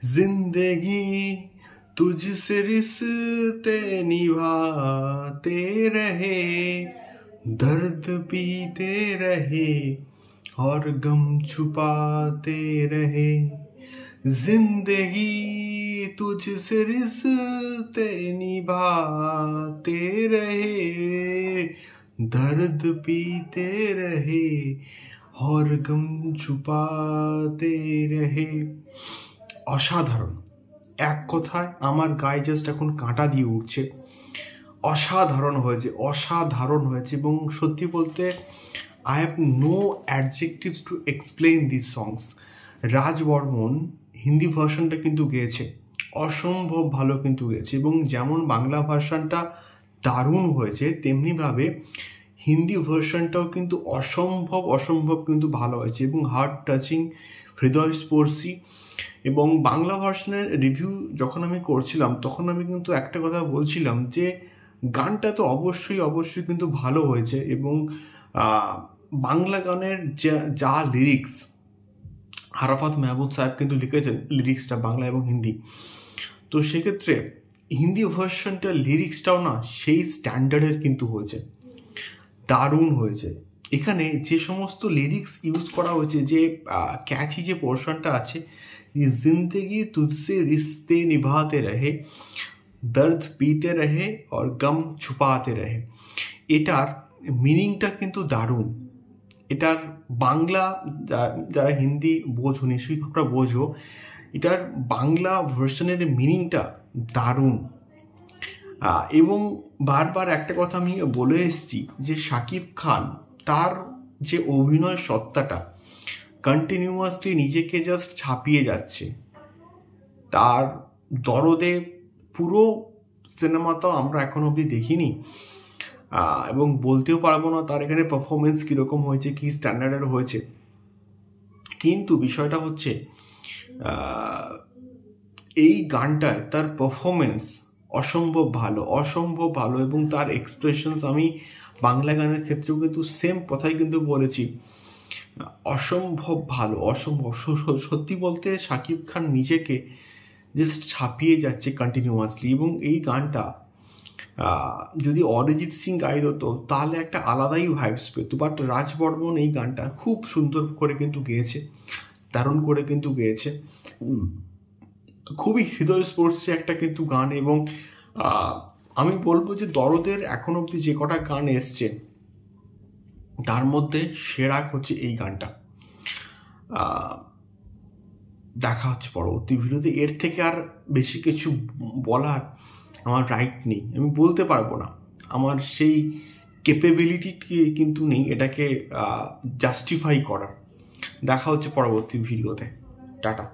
जिंदगी तुझसे रिश्ते निभाते रहे, दर्द पीते रहे और गम छुपाते रहे। जिंदगी तुझसे रिश्ते निभाते रहे, दर्द पीते रहे और गम छुपाते रहे। অসাধারণ, এক কথায় আমার গায়ে জাস্ট এখন কাঁটা দিয়ে উঠছে। অসাধারণ হয়েছে, অসাধারণ হয়েছে। এবং সত্যি বলতে I have no adjectives to explain this songs. Raj Burman Hindi ভার্সনটা কিন্তু গেয়েছে, অসম্ভব ভালো কিন্তু গেয়েছে। এবং যেমন বাংলা ভার্সনটা দারুণ হয়েছে, তেমনিভাবে হিন্দি ভার্সনটাও কিন্তু অসম্ভব কিন্তু ভালো হয়েছে এবং হার্ট টাচিং, হৃদয়স্পর্শী। এবং বাংলা ভার্সনের রিভিউ যখন আমি করছিলাম তখন আমি কিন্তু একটা কথা বলছিলাম যে গানটা তো অবশ্যই কিন্তু ভালো হয়েছে। এবং বাংলা গানের যা লিরিক্স, আরাফাত মেহমুদ সাহেব কিন্তু লিখেছেন লিরিক্সটা বাংলা এবং হিন্দি। তো সেক্ষেত্রে হিন্দি ভার্সনটার লিরিক্সটাও না সেই স্ট্যান্ডার্ডের কিন্তু হয়েছে, দারুণ হয়েছে। এখানে যে সমস্ত লিরিক্স ইউজ করা হয়েছে, যে ক্যাচি যে পোর্শনটা আছে, जिंदगी तुझसे रिश्ते निभाते रहे, दर्द पीते रहे और गम छुपाते रहे, এটার মিনিংটা কিন্তু দারুণ। এটার বাংলা যারা হিন্দি বোঝো, নিশ্চয়ই তোমরা বোঝো, এটার বাংলা ভার্সনের মিনিংটা দারুণ। এবং বারবার একটা কথা আমি বলে এসেছি যে শাকিব খান তার যে অভিনয় সত্তাটা, কন্টিনিউয়াসলি নিজেকে জাস্ট ছাপিয়ে যাচ্ছে। তার দরদে পুরো সিনেমাটাও আমরা এখন অবধি দেখিনি এবং বলতেও পারবো না তার এখানে পারফরমেন্স কীরকম হয়েছে, কী স্ট্যান্ডার্ডের হয়েছে। কিন্তু বিষয়টা হচ্ছে এই গানটায় তার পারফরমেন্স অসম্ভব ভালো এবং তার এক্সপ্রেশনস আমি বাংলা গানের ক্ষেত্রেও কিন্তু সেম কথাই কিন্তু বলেছি, অসম্ভব ভালো, সত্যি বলতে শাকিব খান নিজেকে জাস্ট ছাপিয়ে যাচ্ছে কন্টিনিউয়াসলি। এবং এই গানটা যদি অরিজিৎ সিং গাইত হতো তাহলে একটা আলাদাই ভাইবস পেত, বাট রাজ বর্মন এই গানটা খুব সুন্দর করে কিন্তু গেয়েছে, দারুণ করে কিন্তু গেয়েছে। খুবই হৃদয়স্পর্শী একটা কিন্তু গান। এবং আমি বলবো যে দরদের এখন অবধি যে কটা গান এসছে তার মধ্যে সেরা হচ্ছে এই গানটা। দেখা হচ্ছে পরবর্তী ভিডিওতে। এর থেকে আর বেশি কিছু বলার আমার রাইট নেই, আমি বলতে পারবো না, আমার সেই ক্যাপাবিলিটি কিন্তু নেই এটাকে জাস্টিফাই করার। দেখা হচ্ছে পরবর্তী ভিডিওতে। টাটা।